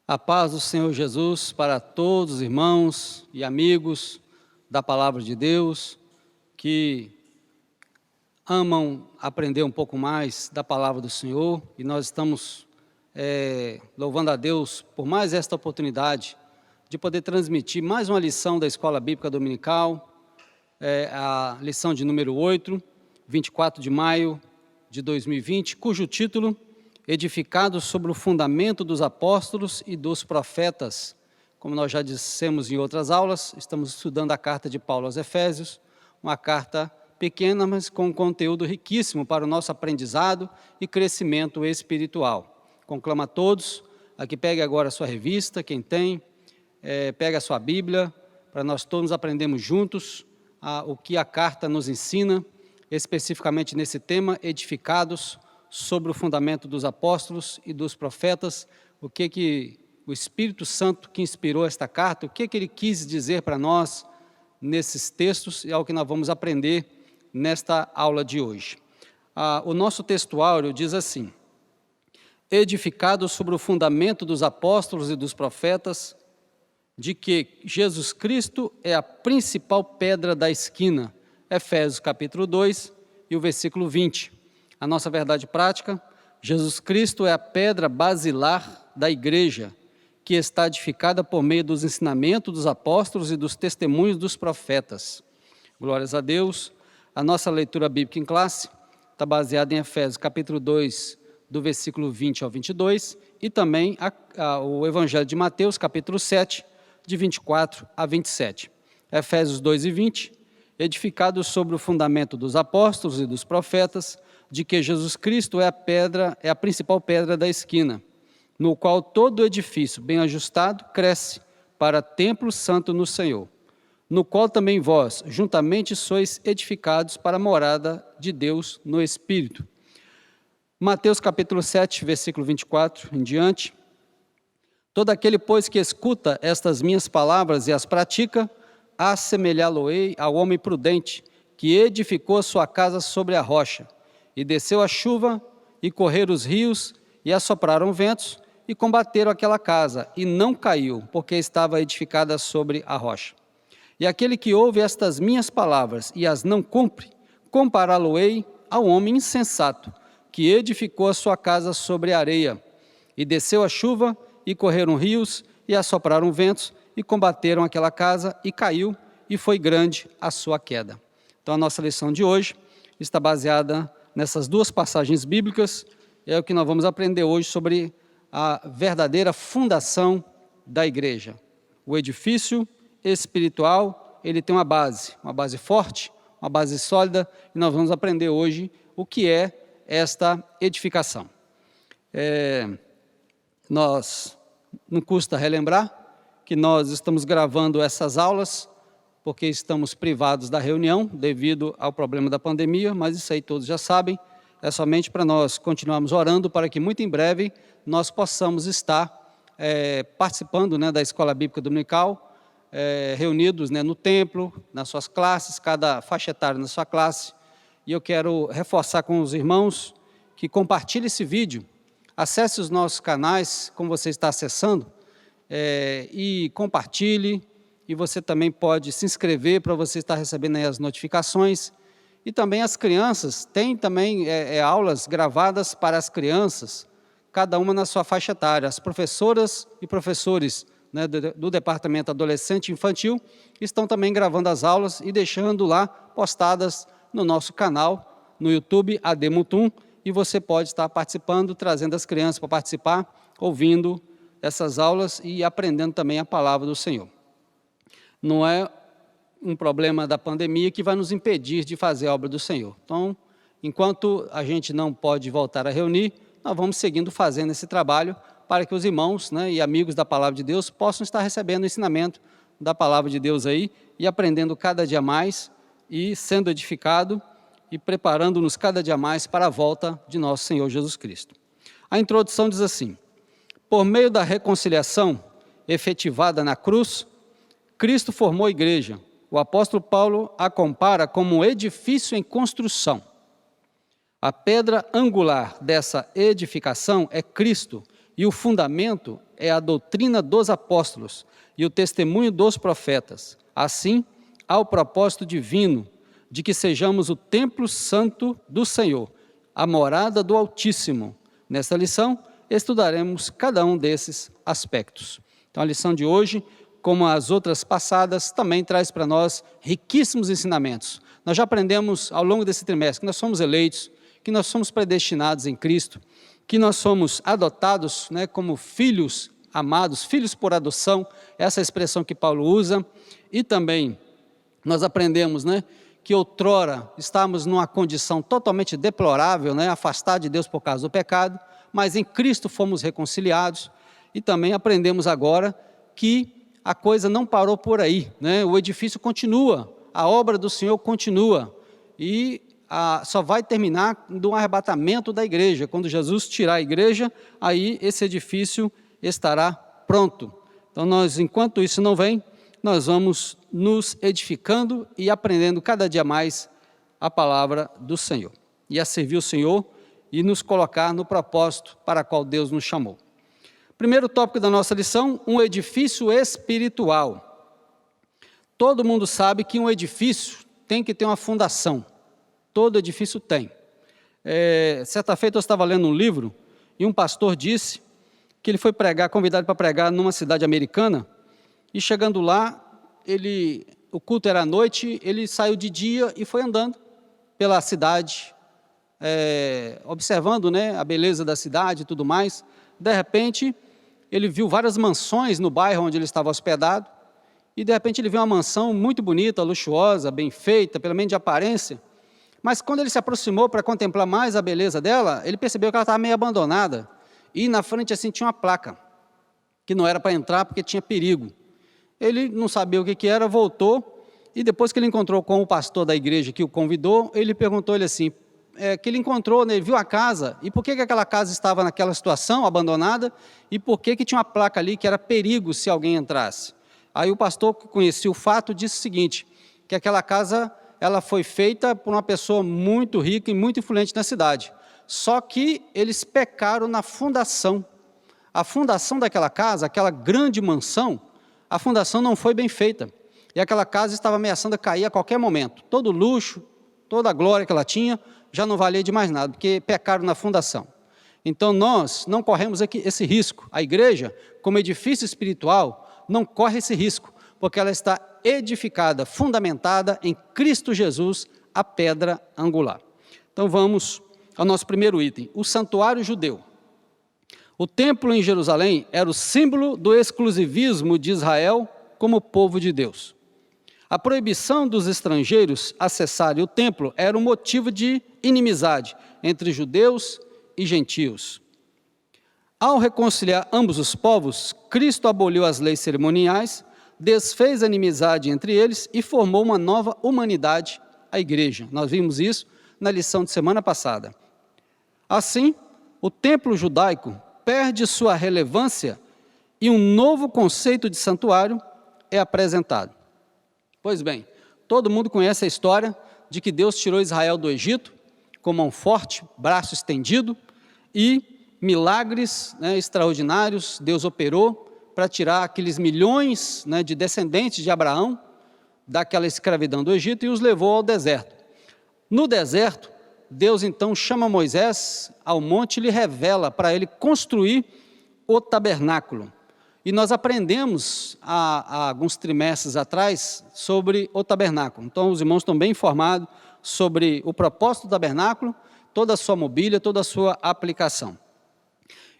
A paz do Senhor Jesus para todos os irmãos e amigos da Palavra de Deus que amam aprender um pouco mais da Palavra do Senhor, e nós estamos louvando a Deus por mais esta oportunidade de poder transmitir mais uma lição da Escola Bíblica Dominical, a lição de número 8, 24 de maio de 2020, cujo título: Edificados sobre o fundamento dos apóstolos e dos profetas. Como nós já dissemos em outras aulas, estamos estudando a carta de Paulo aos Efésios, uma carta pequena, mas com um conteúdo riquíssimo para o nosso aprendizado e crescimento espiritual. Conclamo a todos, aqui pegue agora a sua revista, quem tem, pegue a sua Bíblia, para nós todos aprendermos juntos o que a carta nos ensina, especificamente nesse tema, edificados sobre o fundamento dos apóstolos e dos profetas. O que o Espírito Santo que inspirou esta carta, o que ele quis dizer para nós nesses textos, é o que nós vamos aprender nesta aula de hoje. O nosso textuário diz assim: edificados sobre o fundamento dos apóstolos e dos profetas, de que Jesus Cristo é a principal pedra da esquina. Efésios capítulo 2 e o versículo 20. A nossa verdade prática: Jesus Cristo é a pedra basilar da igreja, que está edificada por meio dos ensinamentos dos apóstolos e dos testemunhos dos profetas. Glórias a Deus. A nossa leitura bíblica em classe está baseada em Efésios capítulo 2, do versículo 20 ao 22, e também o Evangelho de Mateus, capítulo 7, de 24 a 27. Efésios 2 e 20, edificados sobre o fundamento dos apóstolos e dos profetas, de que Jesus Cristo é a principal pedra da esquina, no qual todo edifício bem ajustado cresce para templo santo no Senhor, no qual também vós juntamente sois edificados para a morada de Deus no Espírito. Mateus capítulo 7, versículo 24 em diante: todo aquele, pois, que escuta estas minhas palavras e as pratica, assemelhá-lo-ei ao homem prudente, que edificou a sua casa sobre a rocha. E desceu a chuva, e correram os rios, e assopraram ventos, e combateram aquela casa, e não caiu, porque estava edificada sobre a rocha. E aquele que ouve estas minhas palavras e as não cumpre, compará-lo-ei ao homem insensato, que edificou a sua casa sobre a areia. E desceu a chuva, e correram rios, e assopraram ventos, e combateram aquela casa, e caiu, e foi grande a sua queda. Então a nossa lição de hoje está baseada nessas duas passagens bíblicas. É o que nós vamos aprender hoje sobre a verdadeira fundação da igreja. O edifício espiritual, ele tem uma base forte, uma base sólida, e nós vamos aprender hoje o que é esta edificação. Não custa relembrar que nós estamos gravando essas aulas porque estamos privados da reunião devido ao problema da pandemia, mas isso aí todos já sabem. É somente para nós continuarmos orando para que muito em breve nós possamos estar participando da Escola Bíblica Dominical, reunidos no templo, nas suas classes, cada faixa etária na sua classe. E eu quero reforçar com os irmãos que compartilhem esse vídeo, acesse os nossos canais, como você está acessando, e compartilhe. E você também pode se inscrever para você estar recebendo aí as notificações. E também as crianças, tem também aulas gravadas para as crianças, cada uma na sua faixa etária. As professoras e professores do Departamento Adolescente e Infantil estão também gravando as aulas e deixando lá postadas no nosso canal, no YouTube, AD Mutum, e você pode estar participando, trazendo as crianças para participar, ouvindo essas aulas e aprendendo também a palavra do Senhor. Não é um problema da pandemia que vai nos impedir de fazer a obra do Senhor. Então, enquanto a gente não pode voltar a reunir, nós vamos seguindo fazendo esse trabalho para que os irmãos e amigos da Palavra de Deus possam estar recebendo o ensinamento da Palavra de Deus aí e aprendendo cada dia mais e sendo edificado e preparando-nos cada dia mais para a volta de nosso Senhor Jesus Cristo. A introdução diz assim: por meio da reconciliação efetivada na cruz, Cristo formou a igreja. O apóstolo Paulo a compara como um edifício em construção. A pedra angular dessa edificação é Cristo, e o fundamento é a doutrina dos apóstolos e o testemunho dos profetas. Assim, há o propósito divino de que sejamos o templo santo do Senhor, a morada do Altíssimo. Nesta lição, estudaremos cada um desses aspectos. Então, a lição de hoje, como as outras passadas, também traz para nós riquíssimos ensinamentos. Nós já aprendemos ao longo desse trimestre que nós somos eleitos, que nós somos predestinados em Cristo, que nós somos adotados, né, como filhos amados, filhos por adoção, essa é a expressão que Paulo usa, e também nós aprendemos, né, que outrora estávamos numa condição totalmente deplorável, né, afastados de Deus por causa do pecado, mas em Cristo fomos reconciliados, e também aprendemos agora que a coisa não parou por aí, né, o edifício continua, a obra do Senhor continua, e só vai terminar do arrebatamento da igreja. Quando Jesus tirar a igreja, aí esse edifício estará pronto. Então nós, enquanto isso não vem, nós vamos nos edificando e aprendendo cada dia mais a palavra do Senhor. E a servir o Senhor e nos colocar no propósito para o qual Deus nos chamou. Primeiro tópico da nossa lição, um edifício espiritual. Todo mundo sabe que um edifício tem que ter uma fundação. Todo edifício tem. Certa feita eu estava lendo um livro e um pastor disse que ele foi pregar, convidado para pregar numa cidade americana, e chegando lá, o culto era à noite, ele saiu de dia e foi andando pela cidade, observando, né, a beleza da cidade e tudo mais. De repente, ele viu várias mansões no bairro onde ele estava hospedado, e de repente ele viu uma mansão muito bonita, luxuosa, bem feita, pelo menos de aparência. Mas quando ele se aproximou para contemplar mais a beleza dela, ele percebeu que ela estava meio abandonada. E na frente assim tinha uma placa, que não era para entrar porque tinha perigo. Ele não sabia o que era, voltou, e depois que ele encontrou com o pastor da igreja que o convidou, ele perguntou-lhe assim, que ele encontrou, né, ele viu a casa, e por que aquela casa estava naquela situação, abandonada, e por que tinha uma placa ali que era perigo se alguém entrasse. Aí o pastor, que conhecia o fato, disse o seguinte, que aquela casa ela foi feita por uma pessoa muito rica e muito influente na cidade. Só que eles pecaram na fundação. A fundação daquela casa, aquela grande mansão, a fundação não foi bem feita. E aquela casa estava ameaçando a cair a qualquer momento. Todo o luxo, toda a glória que ela tinha, já não valia de mais nada, porque pecaram na fundação. Então nós não corremos esse risco. A igreja, como edifício espiritual, não corre esse risco, porque ela está edificada, fundamentada em Cristo Jesus, a pedra angular. Então vamos ao nosso primeiro item, o santuário judeu. O templo em Jerusalém era o símbolo do exclusivismo de Israel como povo de Deus. A proibição dos estrangeiros acessarem o templo era um motivo de inimizade entre judeus e gentios. Ao reconciliar ambos os povos, Cristo aboliu as leis cerimoniais, desfez a inimizade entre eles e formou uma nova humanidade, a igreja. Nós vimos isso na lição de semana passada. Assim, o templo judaico perde sua relevância e um novo conceito de santuário é apresentado. Pois bem, todo mundo conhece a história de que Deus tirou Israel do Egito com mão forte, braço estendido, e milagres, né, extraordinários Deus operou para tirar aqueles milhões, né, de descendentes de Abraão daquela escravidão do Egito e os levou ao deserto. No deserto, Deus então chama Moisés ao monte e lhe revela para ele construir o tabernáculo. E nós aprendemos há alguns trimestres atrás sobre o tabernáculo. Então os irmãos estão bem informados sobre o propósito do tabernáculo, toda a sua mobília, toda a sua aplicação.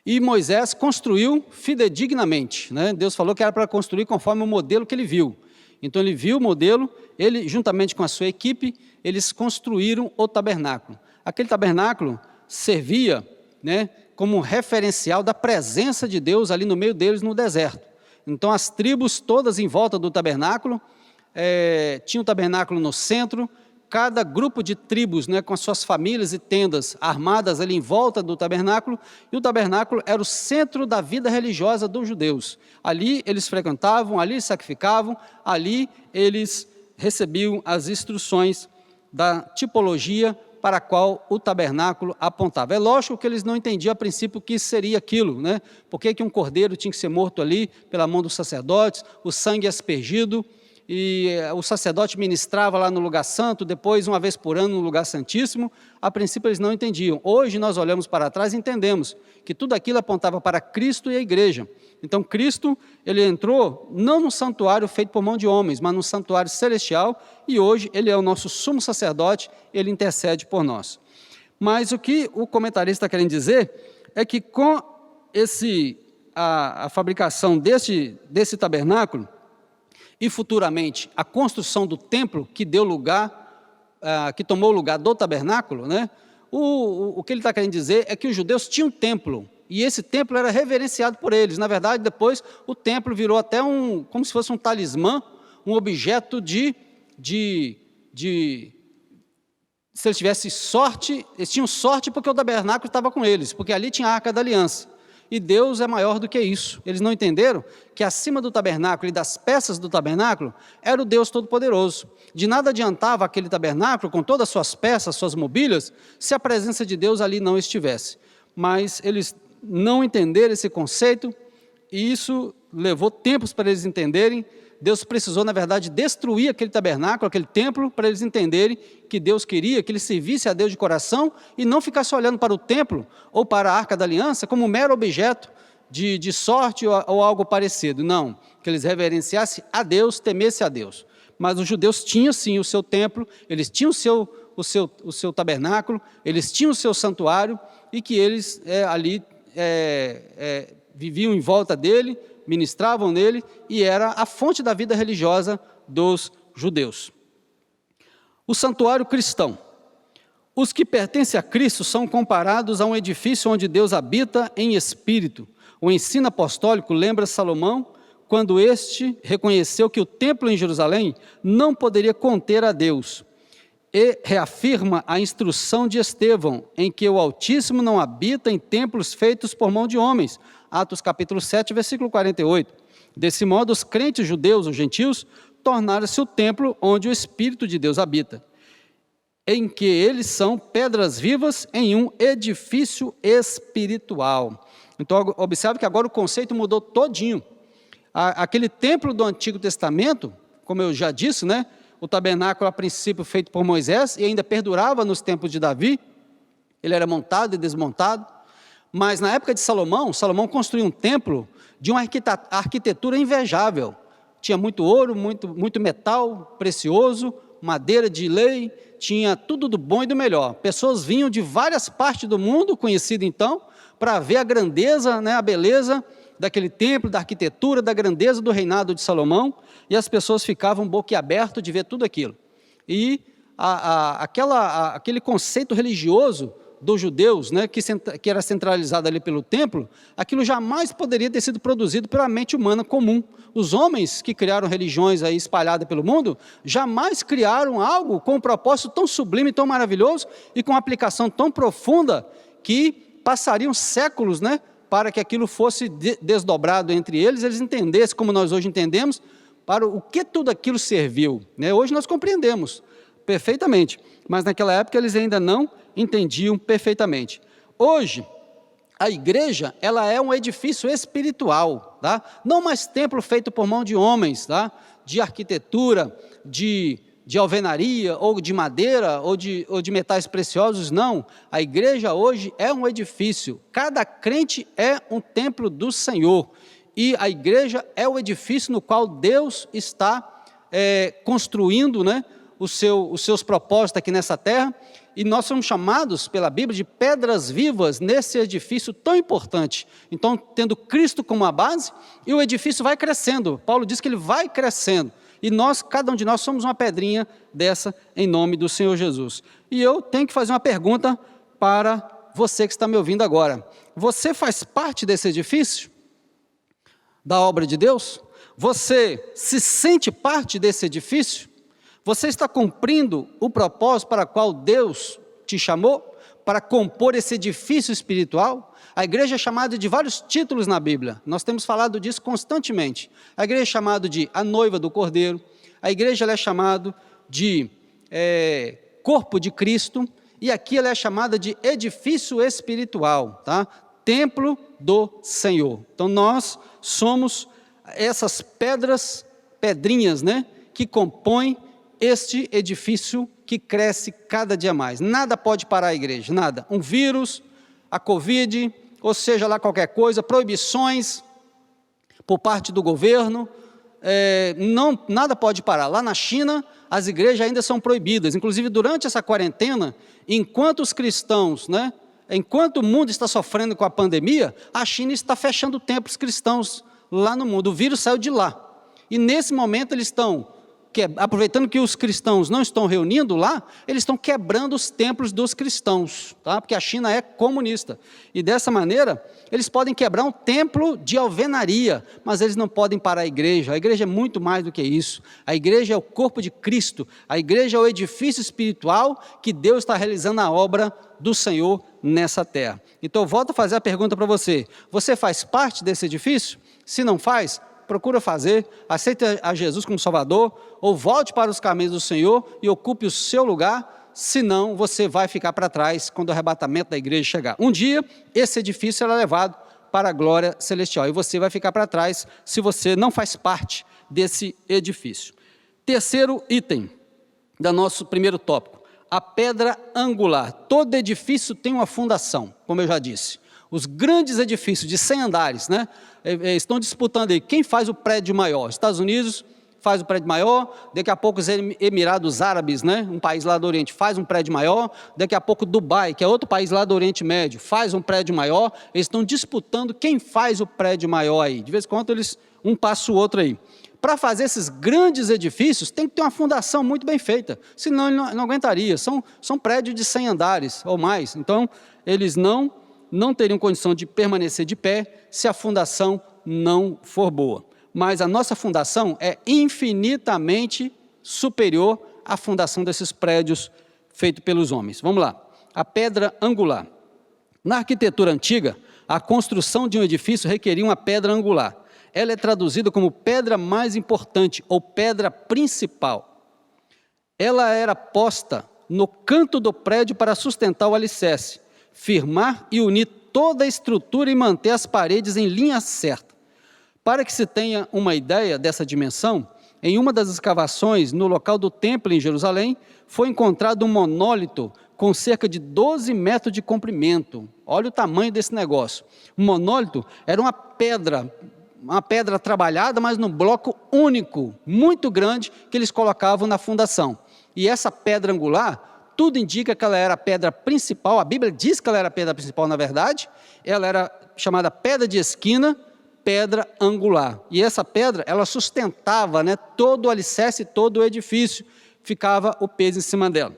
E Moisés construiu fidedignamente, né? Deus falou que era para construir conforme o modelo que ele viu. Então ele viu o modelo, ele juntamente com a sua equipe, eles construíram o tabernáculo. Aquele tabernáculo servia, né, como um referencial da presença de Deus ali no meio deles no deserto. Então as tribos todas em volta do tabernáculo, tinha o tabernáculo no centro, cada grupo de tribos, né, com as suas famílias e tendas armadas ali em volta do tabernáculo, e o tabernáculo era o centro da vida religiosa dos judeus. Ali eles frequentavam, ali sacrificavam, ali eles recebiam as instruções da tipologia para a qual o tabernáculo apontava. É lógico que eles não entendiam a princípio o que seria aquilo, né? Por que um cordeiro tinha que ser morto ali pela mão dos sacerdotes, o sangue aspergido, e o sacerdote ministrava lá no lugar santo, depois uma vez por ano no lugar santíssimo. A princípio eles não entendiam. Hoje nós olhamos para trás e entendemos que tudo aquilo apontava para Cristo e a igreja. Então Cristo, ele entrou não no santuário feito por mão de homens, mas no santuário celestial, e hoje ele é o nosso sumo sacerdote, ele intercede por nós. Mas o que o comentarista está querendo dizer é que com a fabricação desse tabernáculo, e futuramente a construção do templo que deu lugar, que tomou o lugar do tabernáculo, né? O que ele está querendo dizer é que os judeus tinham um templo, e esse templo era reverenciado por eles. Na verdade, depois o templo virou até como se fosse um talismã, um objeto se eles tivessem sorte, eles tinham sorte porque o tabernáculo estava com eles, porque ali tinha a Arca da Aliança. E Deus é maior do que isso. Eles não entenderam que acima do tabernáculo e das peças do tabernáculo era o Deus Todo-Poderoso. De nada adiantava aquele tabernáculo, com todas as suas peças, suas mobílias, se a presença de Deus ali não estivesse. Mas eles não entenderam esse conceito, e isso levou tempos para eles entenderem. Deus precisou, na verdade, destruir aquele tabernáculo, aquele templo, para eles entenderem que Deus queria que eles servissem a Deus de coração e não ficassem olhando para o templo ou para a Arca da Aliança como um mero objeto de sorte ou algo parecido. Não, que eles reverenciassem a Deus, temessem a Deus. Mas os judeus tinham sim o seu templo, eles tinham o seu tabernáculo, eles tinham o seu santuário, e que eles ali viviam em volta dele, ministravam nele, e era a fonte da vida religiosa dos judeus. O santuário cristão. Os que pertencem a Cristo são comparados a um edifício onde Deus habita em espírito. O ensino apostólico lembra Salomão, quando este reconheceu que o templo em Jerusalém não poderia conter a Deus, e reafirma a instrução de Estevão, em que o Altíssimo não habita em templos feitos por mão de homens. Atos capítulo 7, versículo 48. Desse modo, os crentes judeus, os gentios, tornaram-se o templo onde o Espírito de Deus habita, em que eles são pedras vivas em um edifício espiritual. Então, observe que agora o conceito mudou todinho. Aquele templo do Antigo Testamento, como eu já disse, né? O tabernáculo, a princípio, feito por Moisés, e ainda perdurava nos tempos de Davi. Ele era montado e desmontado. Mas na época de Salomão construiu um templo de uma arquitetura invejável. Tinha muito ouro, muito metal precioso, madeira de lei, tinha tudo do bom e do melhor. Pessoas vinham de várias partes do mundo, conhecido então, para ver a grandeza, né, a beleza daquele templo, da arquitetura, da grandeza do reinado de Salomão, e as pessoas ficavam boquiabertas de ver tudo aquilo. E aquele conceito religioso dos judeus, né, que era centralizado ali pelo templo, aquilo jamais poderia ter sido produzido pela mente humana comum. Os homens que criaram religiões aí espalhadas pelo mundo, jamais criaram algo com um propósito tão sublime, tão maravilhoso, e com uma aplicação tão profunda, que passariam séculos, né, para que aquilo fosse desdobrado entre eles entendessem, como nós hoje entendemos, para o que tudo aquilo serviu, né? Hoje nós compreendemos perfeitamente, mas naquela época eles ainda não entendiam perfeitamente. Hoje, a igreja, ela é um edifício espiritual, tá? Não mais templo feito por mão de homens, tá? De arquitetura, de alvenaria, ou de madeira, ou de metais preciosos, não. A igreja hoje é um edifício. Cada crente é um templo do Senhor. E a igreja é o edifício no qual Deus está construindo, né, os seus propósitos aqui nessa terra, e nós somos chamados pela Bíblia de pedras vivas nesse edifício tão importante. Então, tendo Cristo como a base, e o edifício vai crescendo. Paulo diz que ele vai crescendo, e nós, cada um de nós, somos uma pedrinha dessa, em nome do Senhor Jesus. E eu tenho que fazer uma pergunta para você que está me ouvindo agora. Você faz parte desse edifício? Da obra de Deus? Você se sente parte desse edifício? Você está cumprindo o propósito para o qual Deus te chamou? Para compor esse edifício espiritual? A igreja é chamada de vários títulos na Bíblia. Nós temos falado disso constantemente. A igreja é chamada de a noiva do Cordeiro. A igreja é chamada de corpo de Cristo. e aqui ela é chamada de edifício espiritual, tá? Templo do Senhor. Então nós somos essas pedrinhas, né, que compõem este edifício que cresce cada dia mais. Nada pode parar a igreja, nada. Um vírus, a Covid, ou seja lá qualquer coisa, proibições por parte do governo, nada pode parar. Lá na China, as igrejas ainda são proibidas. Inclusive, durante essa quarentena, enquanto os cristãos, né, enquanto o mundo está sofrendo com a pandemia, a China está fechando templos cristãos lá no mundo. O vírus saiu de lá. E nesse momento eles estão, aproveitando que os cristãos não estão reunindo lá, eles estão quebrando os templos dos cristãos, tá? Porque a China é comunista. E dessa maneira, eles podem quebrar um templo de alvenaria, mas eles não podem parar a igreja. A igreja é muito mais do que isso. A igreja é o corpo de Cristo. A igreja é o edifício espiritual que Deus está realizando a obra do Senhor nessa terra. Então eu volto a fazer a pergunta para você. Você faz parte desse edifício? Se não faz, procura fazer, aceite a Jesus como Salvador, ou volte para os caminhos do Senhor e ocupe o seu lugar, senão você vai ficar para trás quando o arrebatamento da igreja chegar. Um dia, esse edifício será levado para a glória celestial, e você vai ficar para trás se você não faz parte desse edifício. Terceiro item do nosso primeiro tópico, a pedra angular. Todo edifício tem uma fundação, como eu já disse. Os grandes edifícios de 100 andares, né, estão disputando aí quem faz o prédio maior. Estados Unidos faz o prédio maior, daqui a pouco os Emirados Árabes, né, um país lá do Oriente, faz um prédio maior, daqui a pouco Dubai, que é outro país lá do Oriente Médio, faz um prédio maior. Eles estão disputando quem faz o prédio maior aí. De vez em quando eles, um passa o outro aí. Para fazer esses grandes edifícios, tem que ter uma fundação muito bem feita, senão ele não aguentaria. São prédios de 100 andares ou mais, então eles não teriam condição de permanecer de pé se a fundação não for boa. Mas a nossa fundação é infinitamente superior à fundação desses prédios feitos pelos homens. Vamos lá, a pedra angular. Na arquitetura antiga, a construção de um edifício requeria uma pedra angular. Ela é traduzida como pedra mais importante ou pedra principal. Ela era posta no canto do prédio para sustentar o alicerce, firmar e unir toda a estrutura e manter as paredes em linha certa. Para que se tenha uma ideia dessa dimensão, em uma das escavações no local do templo em Jerusalém, foi encontrado um monólito com cerca de 12 metros de comprimento. Olha o tamanho desse negócio. O monólito era uma pedra trabalhada, mas num bloco único, muito grande, que eles colocavam na fundação. E essa pedra angular, tudo indica que ela era a pedra principal. A Bíblia diz que ela era a pedra principal, na verdade. Ela era chamada pedra de esquina, pedra angular. E essa pedra, ela sustentava, né, todo o alicerce, todo o edifício. Ficava o peso em cima dela.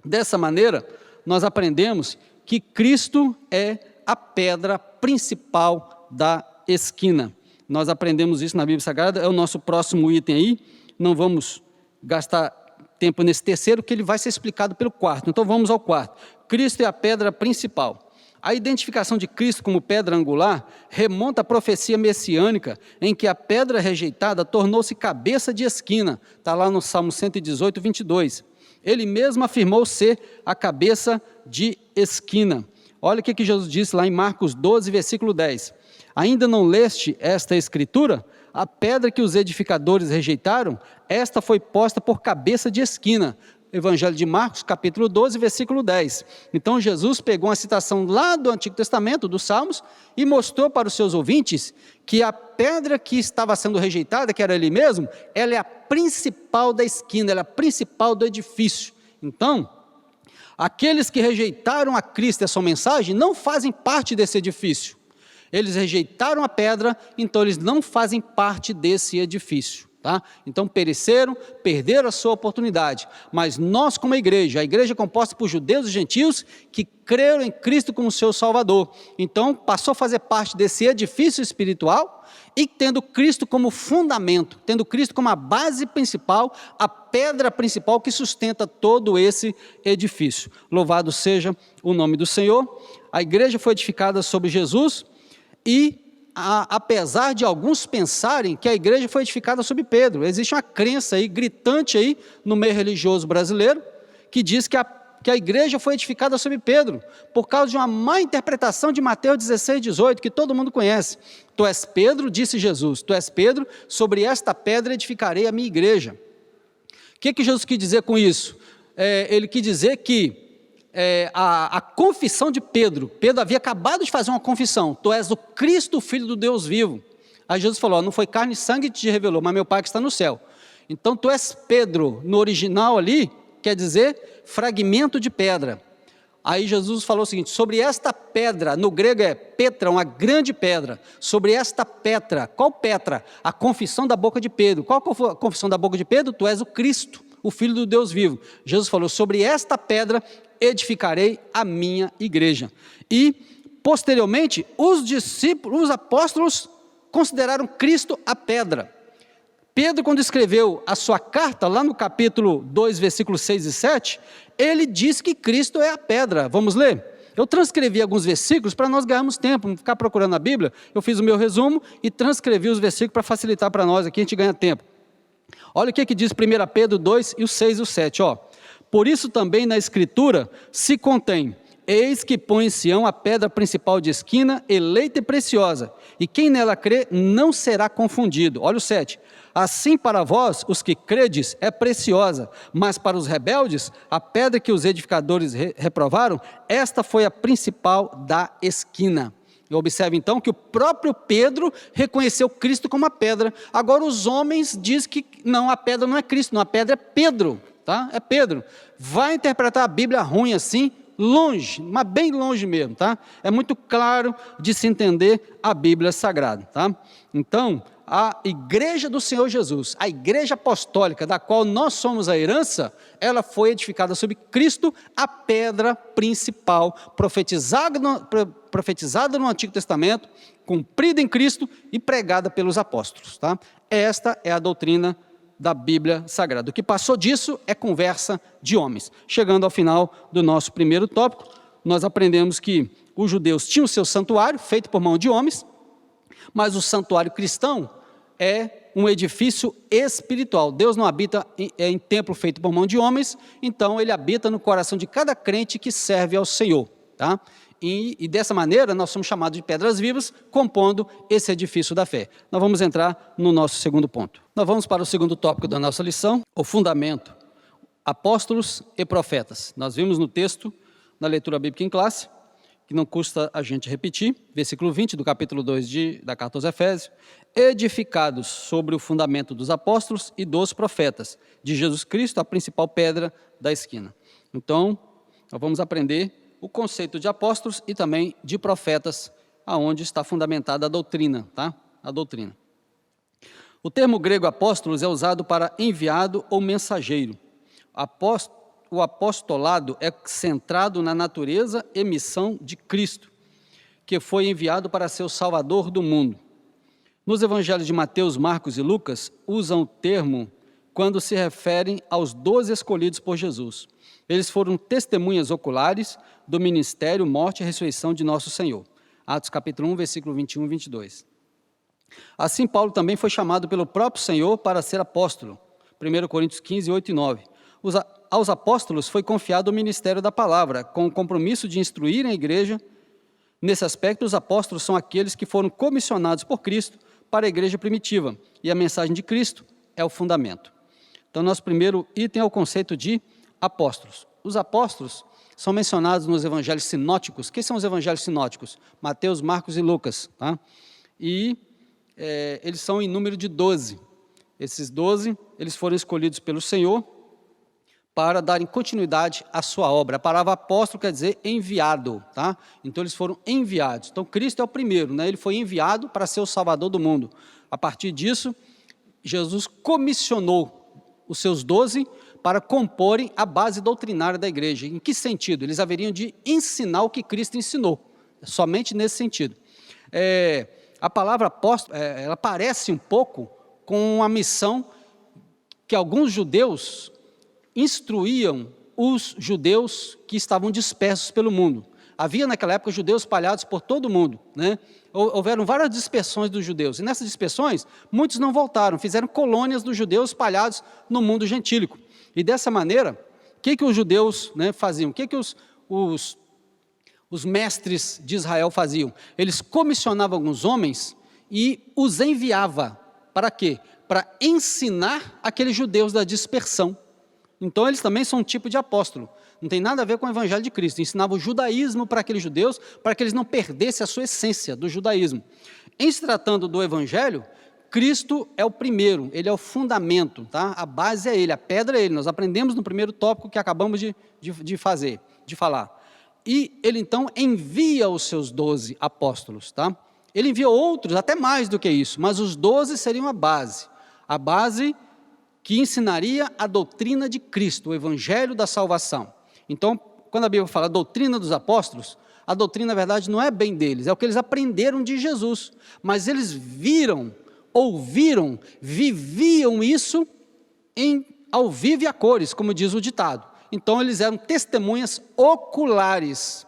Dessa maneira, nós aprendemos que Cristo é a pedra principal da esquina. Nós aprendemos isso na Bíblia Sagrada, é o nosso próximo item aí. Não vamos gastar tempo nesse terceiro, que ele vai ser explicado pelo quarto. Então vamos ao quarto. Cristo é a pedra principal. A identificação de Cristo como pedra angular remonta à profecia messiânica, em que a pedra rejeitada tornou-se cabeça de esquina. Está lá no Salmo 118, 22. Ele mesmo afirmou ser a cabeça de esquina. Olha o que Jesus disse lá em Marcos 12, versículo 10. Ainda não leste esta escritura? A pedra que os edificadores rejeitaram, esta foi posta por cabeça de esquina. Evangelho de Marcos, capítulo 12, versículo 10. Então Jesus pegou uma citação lá do Antigo Testamento, dos Salmos, e mostrou para os seus ouvintes que a pedra que estava sendo rejeitada, que era ele mesmo, ela é a principal da esquina, ela é a principal do edifício. Então, aqueles que rejeitaram a Cristo e a sua mensagem não fazem parte desse edifício. Eles rejeitaram a pedra, então eles não fazem parte desse edifício. Tá? Então pereceram, perderam a sua oportunidade. Mas nós, como igreja, a igreja é composta por judeus e gentios que creram em Cristo como seu Salvador. Então passou a fazer parte desse edifício espiritual e tendo Cristo como fundamento, tendo Cristo como a base principal, a pedra principal que sustenta todo esse edifício. Louvado seja o nome do Senhor. A igreja foi edificada sobre Jesus e apesar de alguns pensarem que a igreja foi edificada sobre Pedro, existe uma crença aí, gritante aí, no meio religioso brasileiro, que diz que que a igreja foi edificada sobre Pedro, por causa de uma má interpretação de Mateus 16, 18, que todo mundo conhece. Tu és Pedro, disse Jesus, tu és Pedro, sobre esta pedra edificarei a minha igreja. O que Jesus quis dizer com isso? Ele quis dizer que a confissão de Pedro havia acabado de fazer uma confissão, tu és o Cristo, o Filho do Deus vivo. Aí Jesus falou, não foi carne e sangue que te revelou, mas meu Pai que está no céu. Então tu és Pedro, no original ali, quer dizer fragmento de pedra. Aí Jesus falou o seguinte, sobre esta pedra, no grego é Petra, uma grande pedra, sobre esta Petra, qual Petra? A confissão da boca de Pedro. Qual foi a confissão da boca de Pedro? Tu és o Cristo, o Filho do Deus vivo. Jesus falou, sobre esta pedra edificarei a minha igreja. E, posteriormente, os apóstolos consideraram Cristo a pedra. Pedro, quando escreveu a sua carta, lá no capítulo 2, versículos 6 e 7, ele diz que Cristo é a pedra. Vamos ler? Eu transcrevi alguns versículos para nós ganharmos tempo, não ficar procurando a Bíblia. Eu fiz o meu resumo e transcrevi os versículos para facilitar para nós aqui, a gente ganha tempo. Olha o que diz 1 Pedro 2, e o 6 e o 7, ó. Por isso também na Escritura se contém, eis que põe em Sião a pedra principal de esquina, eleita e preciosa, e quem nela crê não será confundido. Olha o 7. Assim para vós, os que credes, é preciosa, mas para os rebeldes, a pedra que os edificadores reprovaram, esta foi a principal da esquina. Observe então que o próprio Pedro reconheceu Cristo como a pedra. Agora os homens dizem que não, a pedra não é Cristo, não, a pedra é Pedro, tá? É Pedro. Vai interpretar a Bíblia ruim assim, longe, mas bem longe mesmo, tá? É muito claro de se entender a Bíblia Sagrada, tá? Então, a igreja do Senhor Jesus, a igreja apostólica, da qual nós somos a herança, ela foi edificada sobre Cristo, a pedra principal, profetizada no Antigo Testamento, cumprida em Cristo e pregada pelos apóstolos, tá? Esta é a doutrina da Bíblia Sagrada. O que passou disso é conversa de homens. Chegando ao final do nosso primeiro tópico, nós aprendemos que os judeus tinham o seu santuário, feito por mão de homens, mas o santuário cristão é um edifício espiritual. Deus não habita em templo feito por mão de homens, então ele habita no coração de cada crente que serve ao Senhor, tá? E dessa maneira nós somos chamados de pedras vivas, compondo esse edifício da fé. Nós vamos entrar no nosso segundo ponto. Nós vamos para o segundo tópico da nossa lição, o fundamento, apóstolos e profetas. Nós vimos no texto, na leitura bíblica em classe, que não custa a gente repetir, versículo 20 do capítulo 2 da carta aos Efésios, edificados sobre o fundamento dos apóstolos e dos profetas, de Jesus Cristo, a principal pedra da esquina. Então, nós vamos aprender o conceito de apóstolos e também de profetas, aonde está fundamentada a doutrina, tá? A doutrina. O termo grego apóstolos é usado para enviado ou mensageiro. O apostolado é centrado na natureza e missão de Cristo, que foi enviado para ser o Salvador do mundo. Nos evangelhos de Mateus, Marcos e Lucas, usam o termo quando se referem aos 12 escolhidos por Jesus. Eles foram testemunhas oculares do ministério, morte e ressurreição de nosso Senhor. Atos capítulo 1, versículo 21 e 22. Assim, Paulo também foi chamado pelo próprio Senhor para ser apóstolo. 1 Coríntios 15, 8 e 9. Aos apóstolos foi confiado o ministério da palavra, com o compromisso de instruir a igreja. Nesse aspecto, os apóstolos são aqueles que foram comissionados por Cristo para a igreja primitiva, e a mensagem de Cristo é o fundamento. Então, nosso primeiro item é o conceito de apóstolos. Os apóstolos são mencionados nos evangelhos sinóticos. O que são os evangelhos sinóticos? Mateus, Marcos e Lucas, tá? E eles são em número de 12. Esses 12, eles foram escolhidos pelo Senhor para darem continuidade à sua obra. A palavra apóstolo quer dizer enviado, tá? Então eles foram enviados. Então Cristo é o primeiro, né? Ele foi enviado para ser o Salvador do mundo. A partir disso, Jesus comissionou os seus 12 para comporem a base doutrinária da igreja. Em que sentido? Eles haveriam de ensinar o que Cristo ensinou, somente nesse sentido. A palavra apóstolo, ela parece um pouco com a missão que alguns judeus instruíam os judeus que estavam dispersos pelo mundo. Havia naquela época judeus espalhados por todo o mundo, né? Houveram várias dispersões dos judeus, e nessas dispersões, muitos não voltaram, fizeram colônias dos judeus espalhados no mundo gentílico. E dessa maneira, que os judeus, né, faziam? O que os mestres de Israel faziam? Eles comissionavam alguns homens e os enviava. Para quê? Para ensinar aqueles judeus da dispersão. Então eles também são um tipo de apóstolo. Não tem nada a ver com o evangelho de Cristo. Ensinava o judaísmo para aqueles judeus, para que eles não perdessem a sua essência do judaísmo. Em se tratando do evangelho, Cristo é o primeiro, ele é o fundamento, tá? A base é ele, a pedra é ele. Nós aprendemos no primeiro tópico que acabamos de falar. E ele então envia os seus 12 apóstolos, tá? Ele enviou outros, até mais do que isso, mas os 12 seriam a base que ensinaria a doutrina de Cristo, o evangelho da salvação. Então, quando a Bíblia fala doutrina dos apóstolos, a doutrina, na verdade, não é bem deles, é o que eles aprenderam de Jesus, mas eles viram, ouviram, viviam isso ao vivo e a cores, como diz o ditado. Então, eles eram testemunhas oculares.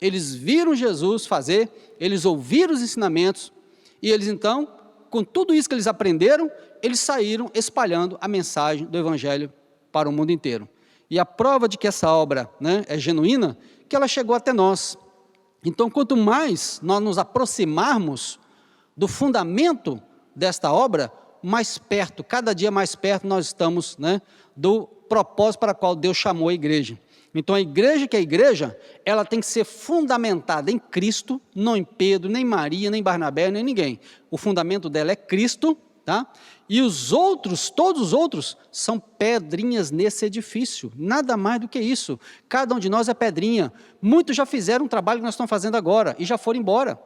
Eles viram Jesus fazer, eles ouviram os ensinamentos, e eles então, com tudo isso que eles aprenderam, eles saíram espalhando a mensagem do evangelho para o mundo inteiro. E a prova de que essa obra, né, é genuína, que ela chegou até nós. Então, quanto mais nós nos aproximarmos do fundamento desta obra, mais perto, cada dia mais perto nós estamos, né, do propósito para o qual Deus chamou a igreja. Então a igreja que é a igreja, ela tem que ser fundamentada em Cristo, não em Pedro, nem Maria, nem Barnabé, nem ninguém. O fundamento dela é Cristo, tá? E os outros, todos os outros, são pedrinhas nesse edifício, nada mais do que isso. Cada um de nós é pedrinha. Muitos já fizeram um trabalho que nós estamos fazendo agora e já foram embora.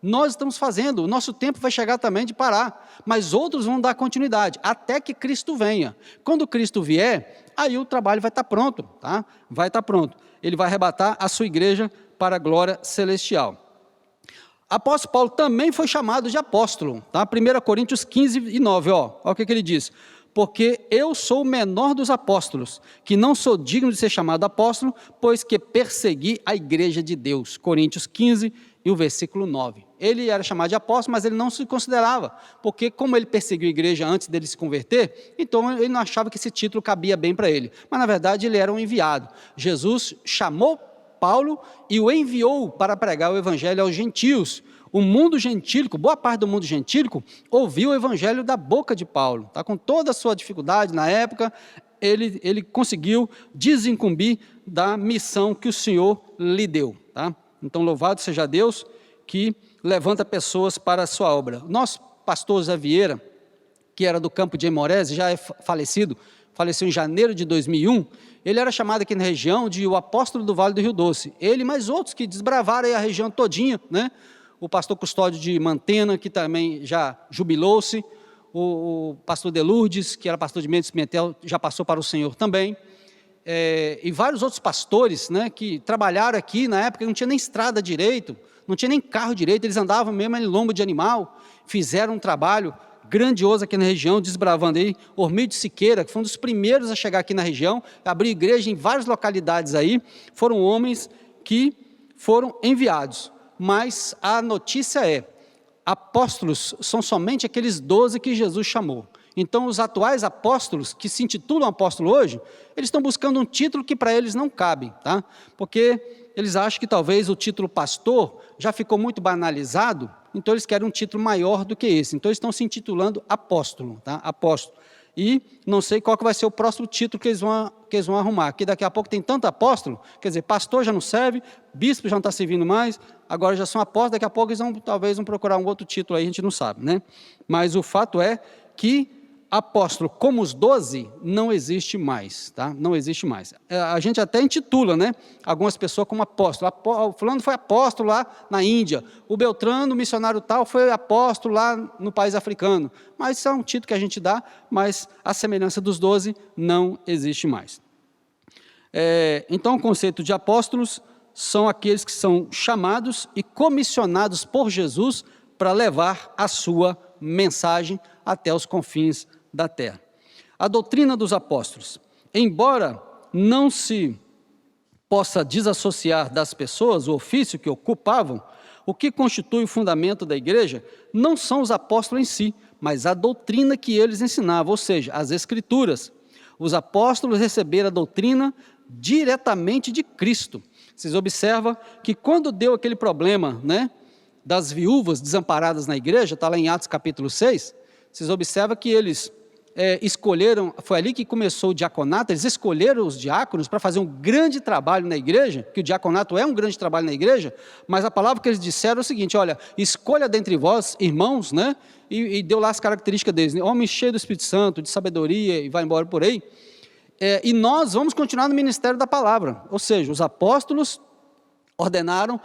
Nós estamos fazendo, o nosso tempo vai chegar também de parar, mas outros vão dar continuidade, até que Cristo venha. Quando Cristo vier, aí o trabalho vai estar pronto, tá? Vai estar pronto. Ele vai arrebatar a sua igreja para a glória celestial. Apóstolo Paulo também foi chamado de apóstolo, tá? 1 Coríntios 15:9, olha o que ele diz. Porque eu sou o menor dos apóstolos, que não sou digno de ser chamado apóstolo, pois que persegui a igreja de Deus. Coríntios 15 e o versículo 9. Ele era chamado de apóstolo, mas ele não se considerava, porque como ele perseguiu a igreja antes dele se converter, então ele não achava que esse título cabia bem para ele. Mas na verdade ele era um enviado. Jesus chamou Paulo e o enviou para pregar o evangelho aos gentios. O mundo gentílico, boa parte do mundo gentílico, ouviu o evangelho da boca de Paulo. Tá? Com toda a sua dificuldade na época, ele conseguiu desincumbir da missão que o Senhor lhe deu. Tá? Então, louvado seja Deus que levanta pessoas para a sua obra. Nosso pastor Zé Vieira, que era do campo de Emorés, já é faleceu em janeiro de 2001, ele era chamado aqui na região de o apóstolo do Vale do Rio Doce. Ele e mais outros que desbravaram aí a região todinha, né? O pastor Custódio de Mantena, que também já jubilou-se, o pastor de Lourdes, que era pastor de Mendes Pimentel, já passou para o Senhor também, e vários outros pastores, né, que trabalharam aqui na época, não tinha nem estrada direito, não tinha nem carro direito, eles andavam mesmo em lombo de animal, fizeram um trabalho grandioso aqui na região, desbravando aí. Ormídio Siqueira, que foi um dos primeiros a chegar aqui na região, abriu igreja em várias localidades aí, foram homens que foram enviados. Mas a notícia é, apóstolos são somente aqueles 12 que Jesus chamou. Então os atuais apóstolos, que se intitulam apóstolo hoje, eles estão buscando um título que para eles não cabe, tá? Porque eles acham que talvez o título pastor já ficou muito banalizado, então eles querem um título maior do que esse. Então eles estão se intitulando apóstolo, tá? Apóstolo. E não sei qual que vai ser o próximo título que eles vão arrumar, que daqui a pouco tem tanto apóstolo, quer dizer, pastor já não serve, bispo já não está servindo mais, agora já são apóstolos, daqui a pouco eles talvez vão procurar um outro título aí, a gente não sabe, né? Mas o fato é que apóstolo como os 12 não existe mais, tá? Não existe mais. A gente até intitula, né, algumas pessoas como apóstolo. O fulano foi apóstolo lá na Índia, o Beltrano, o missionário tal, foi apóstolo lá no país africano. Mas isso é um título que a gente dá, mas a semelhança dos 12 não existe mais. Então o conceito de apóstolos são aqueles que são chamados e comissionados por Jesus para levar a sua mensagem até os confins da terra. A doutrina dos apóstolos, embora não se possa desassociar das pessoas o ofício que ocupavam, o que constitui o fundamento da igreja não são os apóstolos em si, mas a doutrina que eles ensinavam, ou seja, as escrituras. Os apóstolos receberam a doutrina diretamente de Cristo. Vocês observam que quando deu aquele problema, né, das viúvas desamparadas na igreja, está lá em Atos capítulo 6, vocês observam que eles escolheram, foi ali que começou o diaconato, eles escolheram os diáconos para fazer um grande trabalho na igreja, que o diaconato é um grande trabalho na igreja, mas a palavra que eles disseram é o seguinte: olha, escolha dentre vós, irmãos, né, e deu lá as características deles, né, homens cheios do Espírito Santo, de sabedoria, e vai embora por aí, e nós vamos continuar no ministério da palavra, ou seja, os apóstolos ordenaram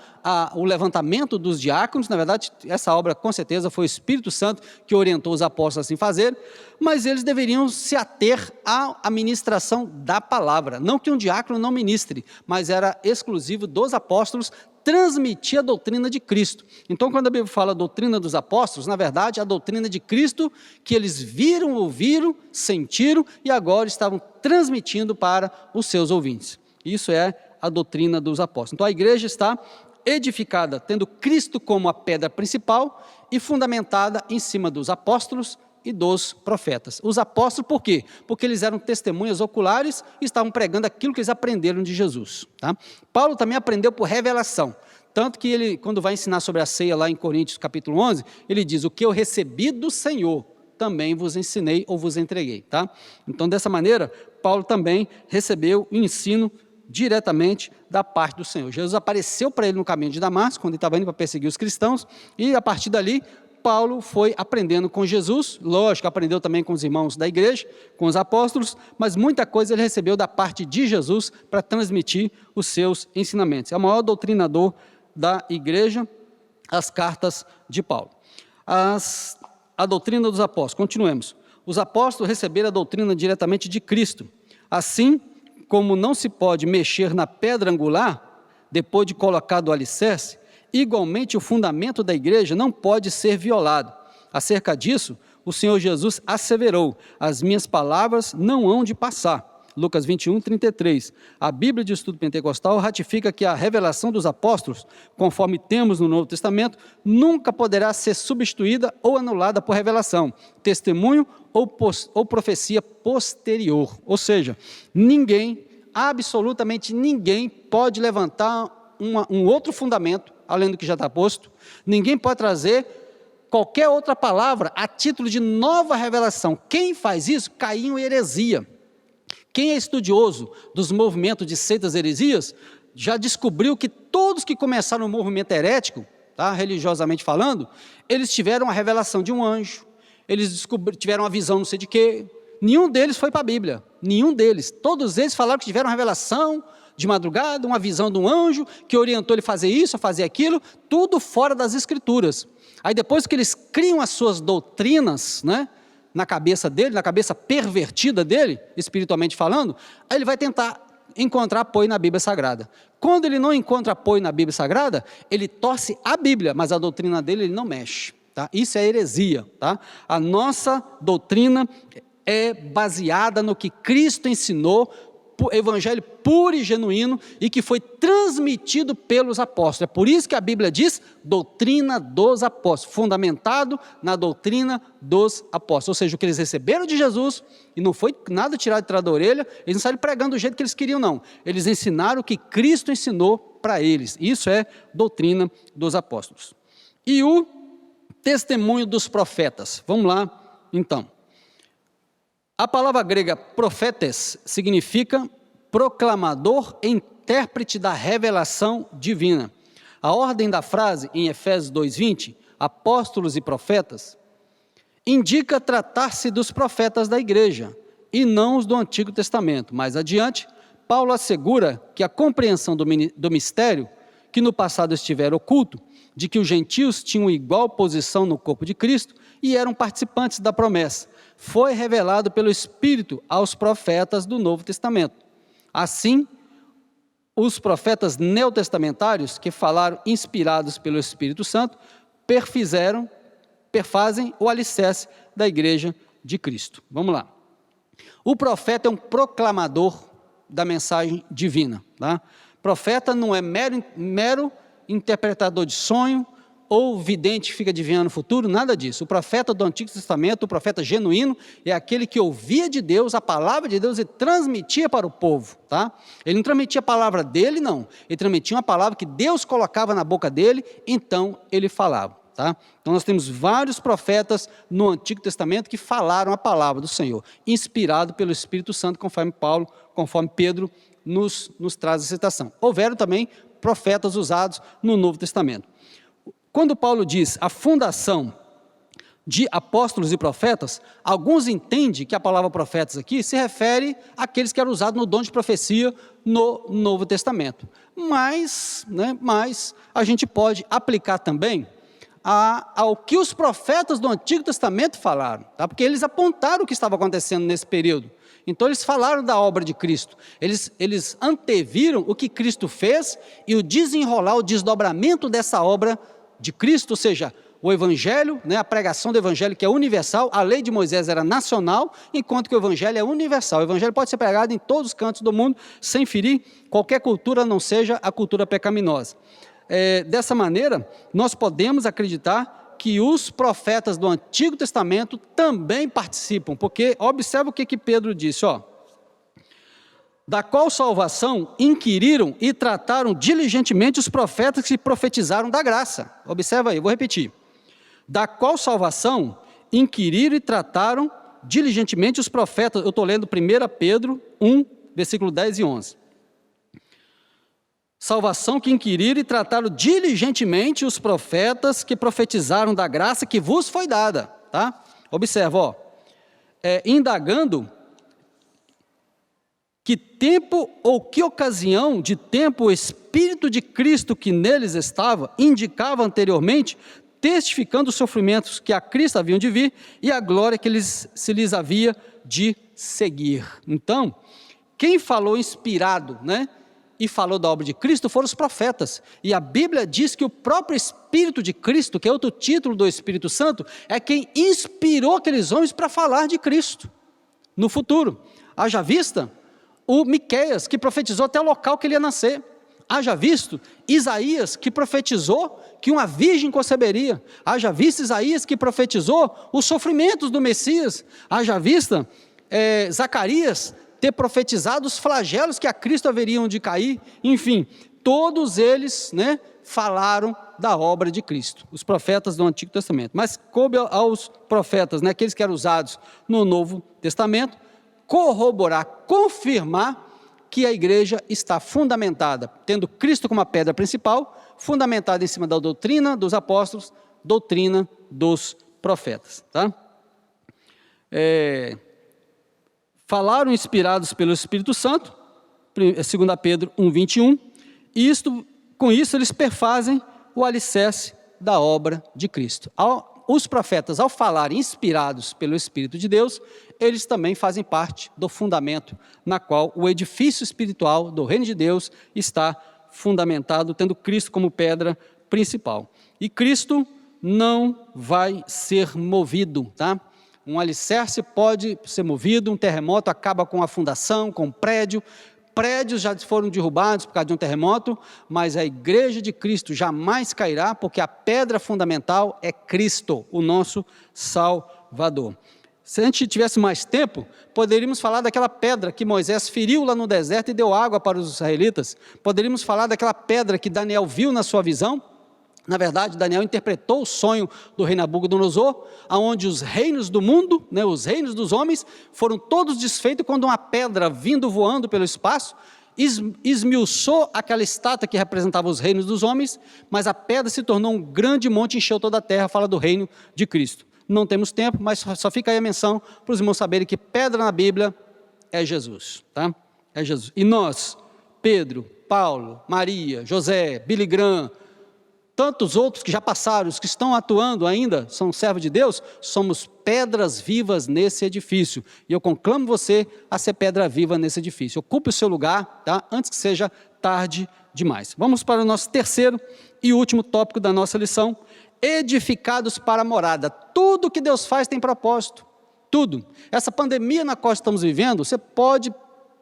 o levantamento dos diáconos. Na verdade, essa obra com certeza foi o Espírito Santo que orientou os apóstolos a assim fazer, mas eles deveriam se ater à ministração da palavra, não que um diácono não ministre, mas era exclusivo dos apóstolos transmitir a doutrina de Cristo. Então, quando a Bíblia fala a doutrina dos apóstolos, na verdade, a doutrina de Cristo que eles viram, ouviram, sentiram e agora estavam transmitindo para os seus ouvintes. Isso é a doutrina dos apóstolos. Então a igreja está edificada, tendo Cristo como a pedra principal e fundamentada em cima dos apóstolos e dos profetas. Os apóstolos, por quê? Porque eles eram testemunhas oculares e estavam pregando aquilo que eles aprenderam de Jesus. Tá? Paulo também aprendeu por revelação, tanto que ele, quando vai ensinar sobre a ceia lá em Coríntios capítulo 11, ele diz: o que eu recebi do Senhor, também vos ensinei ou vos entreguei. Tá? Então, dessa maneira, Paulo também recebeu o ensino diretamente da parte do Senhor. Jesus apareceu para ele no caminho de Damasco, quando ele estava indo para perseguir os cristãos, e a partir dali, Paulo foi aprendendo com Jesus, lógico, aprendeu também com os irmãos da igreja, com os apóstolos, mas muita coisa ele recebeu da parte de Jesus para transmitir os seus ensinamentos. É o maior doutrinador da igreja, as cartas de Paulo. A doutrina dos apóstolos, continuemos. Os apóstolos receberam a doutrina diretamente de Cristo. Assim, como não se pode mexer na pedra angular, depois de colocado o alicerce, igualmente o fundamento da igreja não pode ser violado. Acerca disso, o Senhor Jesus asseverou: as minhas palavras não hão de passar. Lucas 21, 33. A Bíblia de Estudo Pentecostal ratifica que a revelação dos apóstolos, conforme temos no Novo Testamento, nunca poderá ser substituída ou anulada por revelação, testemunho ou profecia posterior. Ou seja, ninguém, absolutamente ninguém, pode levantar um outro fundamento, além do que já está posto. Ninguém pode trazer qualquer outra palavra a título de nova revelação. Quem faz isso cai em heresia. Quem é estudioso dos movimentos de seitas heresias, já descobriu que todos que começaram o movimento herético, tá, religiosamente falando, eles tiveram a revelação de um anjo, eles tiveram uma visão não sei de quê, nenhum deles foi para a Bíblia, nenhum deles, todos eles falaram que tiveram a revelação de madrugada, uma visão de um anjo, que orientou ele a fazer isso, a fazer aquilo, tudo fora das Escrituras. Aí depois que eles criam as suas doutrinas, né, na cabeça dele, na cabeça pervertida dele, espiritualmente falando, aí ele vai tentar encontrar apoio na Bíblia Sagrada. Quando ele não encontra apoio na Bíblia Sagrada, ele torce a Bíblia, mas a doutrina dele ele não mexe. Tá? Isso é heresia. Tá? A nossa doutrina é baseada no que Cristo ensinou, evangelho puro e genuíno, e que foi transmitido pelos apóstolos. É por isso que a Bíblia diz doutrina dos apóstolos, fundamentado na doutrina dos apóstolos, ou seja, o que eles receberam de Jesus, e não foi nada tirado de trás da orelha, eles não saíram pregando do jeito que eles queriam, não. Eles ensinaram o que Cristo ensinou para eles. Isso é doutrina dos apóstolos. E o testemunho dos profetas. Vamos lá, então. A palavra grega profetes significa proclamador e intérprete da revelação divina. A ordem da frase em Efésios 2:20, apóstolos e profetas, indica tratar-se dos profetas da igreja e não os do Antigo Testamento. Mais adiante, Paulo assegura que a compreensão do mistério, que no passado estivera oculto, de que os gentios tinham igual posição no corpo de Cristo e eram participantes da promessa, foi revelado pelo Espírito aos profetas do Novo Testamento. Assim, os profetas neotestamentários, que falaram inspirados pelo Espírito Santo, perfazem o alicerce da igreja de Cristo. Vamos lá. O profeta é um proclamador da mensagem divina. Tá? Profeta não é mero interpretador de sonho, ou o vidente fica adivinhando o futuro, nada disso. O profeta do Antigo Testamento, o profeta genuíno, é aquele que ouvia de Deus, a palavra de Deus, e transmitia para o povo, tá? Ele não transmitia a palavra dele, não. Ele transmitia uma palavra que Deus colocava na boca dele, então ele falava, tá? Então nós temos vários profetas no Antigo Testamento que falaram a palavra do Senhor, inspirado pelo Espírito Santo, conforme Pedro nos traz a citação. Houveram também profetas usados no Novo Testamento. Quando Paulo diz a fundação de apóstolos e profetas, alguns entendem que a palavra profetas aqui se refere àqueles que eram usados no dom de profecia no Novo Testamento. Mas a gente pode aplicar também ao que os profetas do Antigo Testamento falaram, tá? Porque eles apontaram o que estava acontecendo nesse período. Então eles falaram da obra de Cristo, eles anteviram o que Cristo fez e o desenrolar, o desdobramento dessa obra de Cristo, ou seja, o Evangelho, a pregação do Evangelho que é universal. A lei de Moisés era nacional, enquanto que o Evangelho é universal. O Evangelho pode ser pregado em todos os cantos do mundo, sem ferir qualquer cultura, não seja a cultura pecaminosa. Dessa maneira, nós podemos acreditar que os profetas do Antigo Testamento também participam, porque observa o que Pedro disse, da qual salvação inquiriram e trataram diligentemente os profetas que profetizaram da graça. Observa aí, eu vou repetir. Da qual salvação inquiriram e trataram diligentemente os profetas. Eu estou lendo 1 Pedro 1, versículo 10 e 11. Salvação que inquiriram e trataram diligentemente os profetas que profetizaram da graça que vos foi dada. Tá? Observa, indagando que tempo ou que ocasião de tempo o Espírito de Cristo que neles estava indicava anteriormente, testificando os sofrimentos que a Cristo haviam de vir e a glória que se lhes havia de seguir. Então, quem falou inspirado, e falou da obra de Cristo foram os profetas. E a Bíblia diz que o próprio Espírito de Cristo, que é outro título do Espírito Santo, é quem inspirou aqueles homens para falar de Cristo no futuro. Haja vista o Miqueias, que profetizou até o local que ele ia nascer. Haja visto Isaías, que profetizou que uma virgem conceberia. Haja visto Isaías, que profetizou os sofrimentos do Messias. Haja vista Zacarias ter profetizado os flagelos que a Cristo haveriam de cair. Enfim, todos eles falaram da obra de Cristo, os profetas do Antigo Testamento. Mas coube aos profetas, aqueles que eram usados no Novo Testamento, corroborar, confirmar que a igreja está fundamentada, tendo Cristo como a pedra principal, fundamentada em cima da doutrina dos apóstolos, doutrina dos profetas. Tá? Falaram inspirados pelo Espírito Santo, 2 Pedro 1,21, e com isso eles perfazem o alicerce da obra de Cristo. Os profetas, ao falarem inspirados pelo Espírito de Deus, eles também fazem parte do fundamento na qual o edifício espiritual do reino de Deus está fundamentado, tendo Cristo como pedra principal. E Cristo não vai ser movido, tá? Um alicerce pode ser movido, um terremoto acaba com a fundação, com o prédio. Prédios já foram derrubados por causa de um terremoto, mas a igreja de Cristo jamais cairá, porque a pedra fundamental é Cristo, o nosso Salvador. Se a gente tivesse mais tempo, poderíamos falar daquela pedra que Moisés feriu lá no deserto e deu água para os israelitas. Poderíamos falar daquela pedra que Daniel viu na sua visão. Na verdade, Daniel interpretou o sonho do rei Nabucodonosor, onde os reinos do mundo, os reinos dos homens, foram todos desfeitos quando uma pedra vindo voando pelo espaço, esmiuçou aquela estátua que representava os reinos dos homens, mas a pedra se tornou um grande monte e encheu toda a terra, fala do reino de Cristo. Não temos tempo, mas só fica aí a menção para os irmãos saberem que pedra na Bíblia é Jesus. Tá? É Jesus. E nós, Pedro, Paulo, Maria, José, Billy Graham, tantos outros que já passaram, os que estão atuando ainda, são servos de Deus, somos pedras vivas nesse edifício. E eu conclamo você a ser pedra viva nesse edifício. Ocupe o seu lugar, tá? Antes que seja tarde demais. Vamos para o nosso terceiro e último tópico da nossa lição. Edificados para a morada. Tudo que Deus faz tem propósito. Tudo. Essa pandemia na qual estamos vivendo, você pode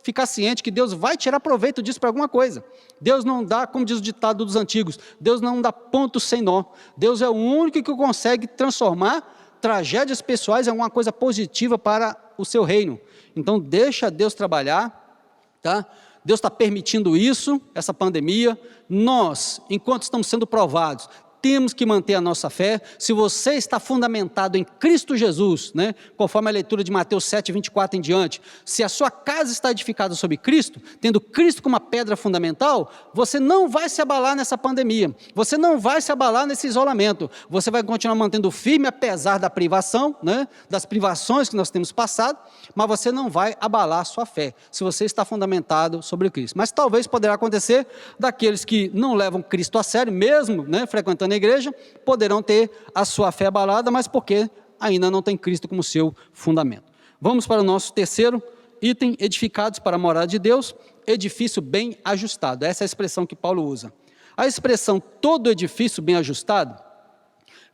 ficar ciente que Deus vai tirar proveito disso para alguma coisa. Deus não dá, como diz o ditado dos antigos, Deus não dá ponto sem nó. Deus é o único que consegue transformar tragédias pessoais em alguma coisa positiva para o seu reino. Então deixa Deus trabalhar, tá? Deus está permitindo isso, essa pandemia. Nós, enquanto estamos sendo provados, temos que manter a nossa fé. Se você está fundamentado em Cristo Jesus, né, conforme a leitura de Mateus 7, 24 em diante, se a sua casa está edificada sobre Cristo, tendo Cristo como uma pedra fundamental, você não vai se abalar nessa pandemia, você não vai se abalar nesse isolamento, você vai continuar mantendo firme apesar da privação, né, das privações que nós temos passado, mas você não vai abalar a sua fé, se você está fundamentado sobre Cristo. Mas talvez poderá acontecer daqueles que não levam Cristo a sério, mesmo, né, frequentando a igreja, poderão ter a sua fé abalada, mas porque ainda não tem Cristo como seu fundamento. Vamos para o nosso terceiro item: edificados para a morada de Deus, edifício bem ajustado. Essa é a expressão que Paulo usa. A expressão todo edifício bem ajustado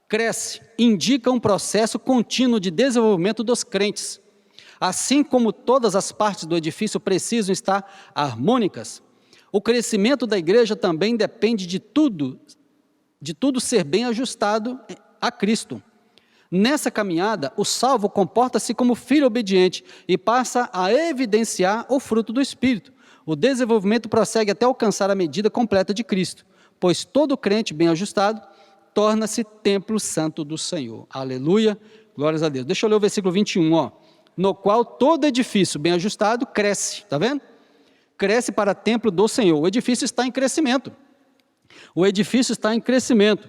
cresce, indica um processo contínuo de desenvolvimento dos crentes. Assim como todas as partes do edifício precisam estar harmônicas, o crescimento da igreja também depende de tudo ser bem ajustado a Cristo. Nessa caminhada, o salvo comporta-se como filho obediente e passa a evidenciar o fruto do Espírito. O desenvolvimento prossegue até alcançar a medida completa de Cristo, pois todo crente bem ajustado torna-se templo santo do Senhor. Aleluia, glórias a Deus. Deixa eu ler o versículo 21, ó. No qual todo edifício bem ajustado cresce, está vendo? Cresce para templo do Senhor. O edifício está em crescimento. O edifício está em crescimento,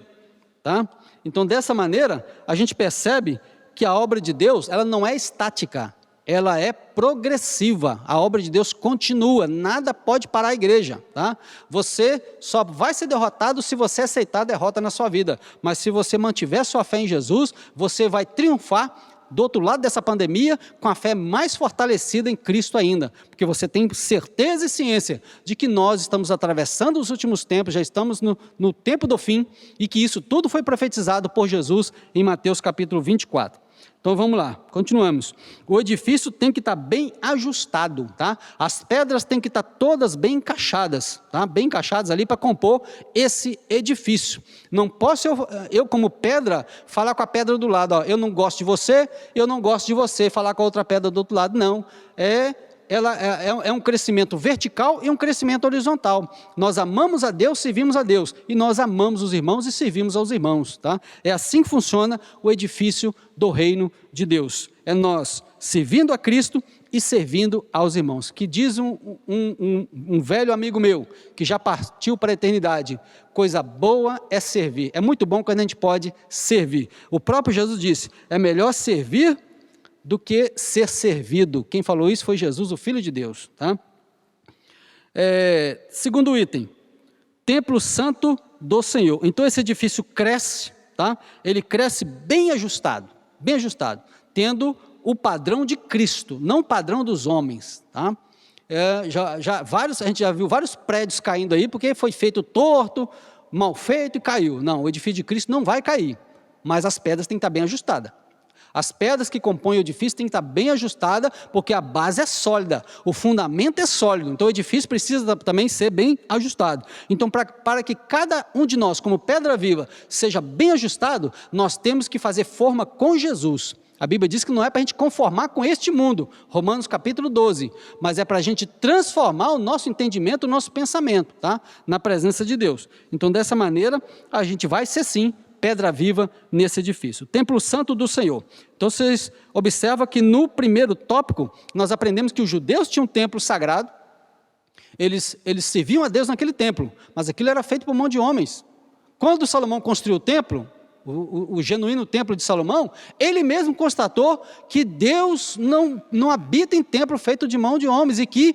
tá? Então, dessa maneira, a gente percebe que a obra de Deus, ela não é estática, ela é progressiva. A obra de Deus continua, nada pode parar a igreja, tá? Você só vai ser derrotado se você aceitar a derrota na sua vida, mas se você mantiver sua fé em Jesus, você vai triunfar do outro lado dessa pandemia, com a fé mais fortalecida em Cristo ainda, porque você tem certeza e ciência de que nós estamos atravessando os últimos tempos, já estamos no tempo do fim, e que isso tudo foi profetizado por Jesus em Mateus capítulo 24. Então vamos lá, continuamos. O edifício tem que estar bem ajustado, tá? As pedras têm que estar todas bem encaixadas, tá? Bem encaixadas ali para compor esse edifício. Não posso eu como pedra falar com a pedra do lado, ó, eu não gosto de você, eu não gosto de você, falar com a outra pedra do outro lado, não. É um crescimento vertical e um crescimento horizontal. Nós amamos a Deus, servimos a Deus, e nós amamos os irmãos e servimos aos irmãos, tá? É assim que funciona o edifício do reino de Deus. É nós servindo a Cristo e servindo aos irmãos. Que diz um velho amigo meu, que já partiu para a eternidade: coisa boa é servir. É muito bom quando a gente pode servir. O próprio Jesus disse: é melhor servir do que ser servido. Quem falou isso foi Jesus, o Filho de Deus, tá? Segundo item, templo santo do Senhor. Então esse edifício cresce, tá? Ele cresce bem ajustado, tendo o padrão de Cristo, não o padrão dos homens, tá? A gente já viu vários prédios caindo aí, porque foi feito torto, mal feito e caiu. Não, o edifício de Cristo não vai cair, mas as pedras têm que estar bem ajustadas. As pedras que compõem o edifício têm que estar bem ajustadas, porque a base é sólida, o fundamento é sólido, então o edifício precisa também ser bem ajustado. Então, para que cada um de nós, como pedra viva, seja bem ajustado, nós temos que fazer forma com Jesus. A Bíblia diz que não é para a gente conformar com este mundo, Romanos capítulo 12, mas é para a gente transformar o nosso entendimento, o nosso pensamento, tá? Na presença de Deus. Então, dessa maneira, a gente vai ser sim pedra viva nesse edifício. Templo santo do Senhor. Então vocês observam que no primeiro tópico, nós aprendemos que os judeus tinham um templo sagrado, eles serviam a Deus naquele templo, mas aquilo era feito por mão de homens. Quando Salomão construiu o templo, o genuíno templo de Salomão, ele mesmo constatou que Deus não habita em templo feito de mão de homens, e que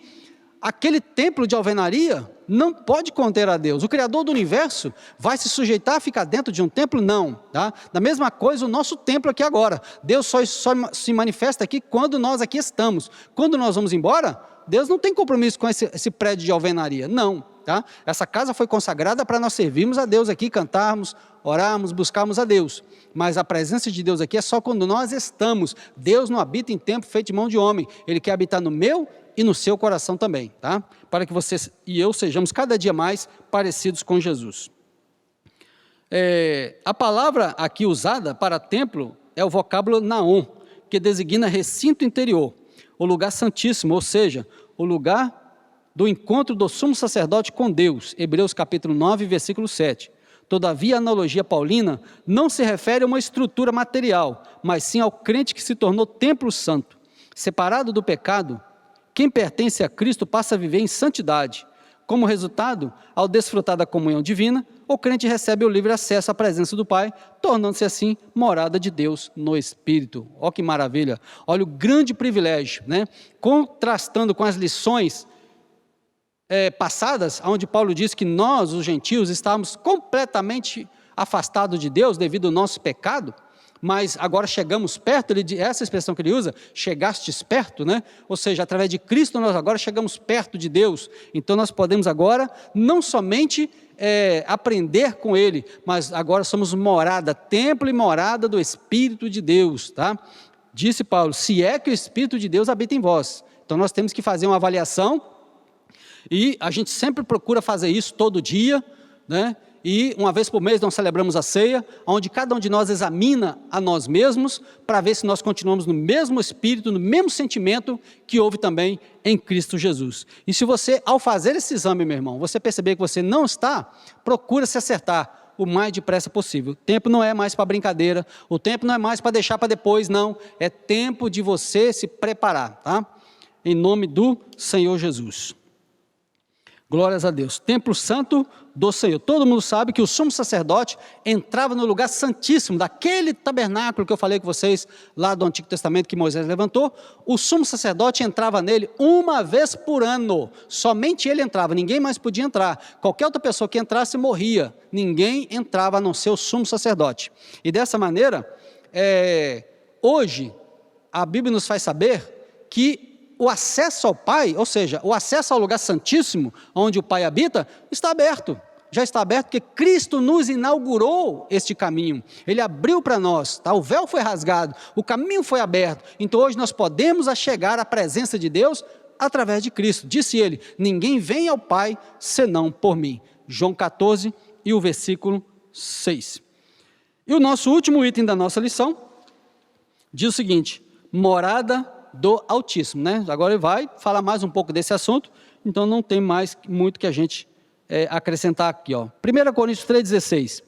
aquele templo de alvenaria não pode conter a Deus. O Criador do universo vai se sujeitar a ficar dentro de um templo? Não, tá? Da mesma coisa o nosso templo aqui agora. Deus só se manifesta aqui quando nós aqui estamos. Quando nós vamos embora, Deus não tem compromisso com esse prédio de alvenaria, não. Tá? Essa casa foi consagrada para nós servirmos a Deus aqui, cantarmos, orarmos, buscarmos a Deus. Mas a presença de Deus aqui é só quando nós estamos. Deus não habita em templo feito de mão de homem. Ele quer habitar no meu e no seu coração também. Tá? Para que você e eu sejamos cada dia mais parecidos com Jesus. A palavra aqui usada para templo é o vocábulo naon, que designa recinto interior, o lugar santíssimo, ou seja, o lugar do encontro do sumo sacerdote com Deus, Hebreus capítulo 9, versículo 7. Todavia, a analogia paulina não se refere a uma estrutura material, mas sim ao crente que se tornou templo santo. Separado do pecado, quem pertence a Cristo passa a viver em santidade. Como resultado, ao desfrutar da comunhão divina, o crente recebe o livre acesso à presença do Pai, tornando-se assim morada de Deus no Espírito. Olha que maravilha! Olha o grande privilégio, né? Contrastando com as lições passadas, onde Paulo diz que nós, os gentios, estávamos completamente afastados de Deus devido ao nosso pecado, mas agora chegamos perto, essa expressão que ele usa, chegastes perto, né? Ou seja, através de Cristo nós agora chegamos perto de Deus, então nós podemos agora não somente aprender com Ele, mas agora somos morada, templo e morada do Espírito de Deus, tá? Disse Paulo, se é que o Espírito de Deus habita em vós, então nós temos que fazer uma avaliação, e a gente sempre procura fazer isso todo dia, né? E uma vez por mês nós celebramos a ceia, onde cada um de nós examina a nós mesmos, para ver se nós continuamos no mesmo espírito, no mesmo sentimento que houve também em Cristo Jesus. E se você, ao fazer esse exame, meu irmão, você perceber que você não está, procura se acertar o mais depressa possível. O tempo não é mais para brincadeira, o tempo não é mais para deixar para depois, não. É tempo de você se preparar, tá? Em nome do Senhor Jesus. Glórias a Deus. Templo santo do Senhor. Todo mundo sabe que o sumo sacerdote entrava no lugar santíssimo, daquele tabernáculo que eu falei com vocês, lá do Antigo Testamento que Moisés levantou. O sumo sacerdote entrava nele uma vez por ano. Somente ele entrava, ninguém mais podia entrar. Qualquer outra pessoa que entrasse morria. Ninguém entrava a não ser o sumo sacerdote. E dessa maneira, hoje, a Bíblia nos faz saber que o acesso ao Pai, ou seja, o acesso ao lugar santíssimo, onde o Pai habita, está aberto. Já está aberto porque Cristo nos inaugurou este caminho. Ele abriu para nós, tá? O véu foi rasgado, o caminho foi aberto. Então hoje nós podemos chegar à presença de Deus através de Cristo. Disse ele, ninguém vem ao Pai senão por mim. João 14 e o versículo 6. E o nosso último item da nossa lição diz o seguinte, morada do Altíssimo, né? Agora ele vai falar mais um pouco desse assunto, então não tem mais muito que a gente acrescentar aqui, ó. 1 Coríntios 3,16,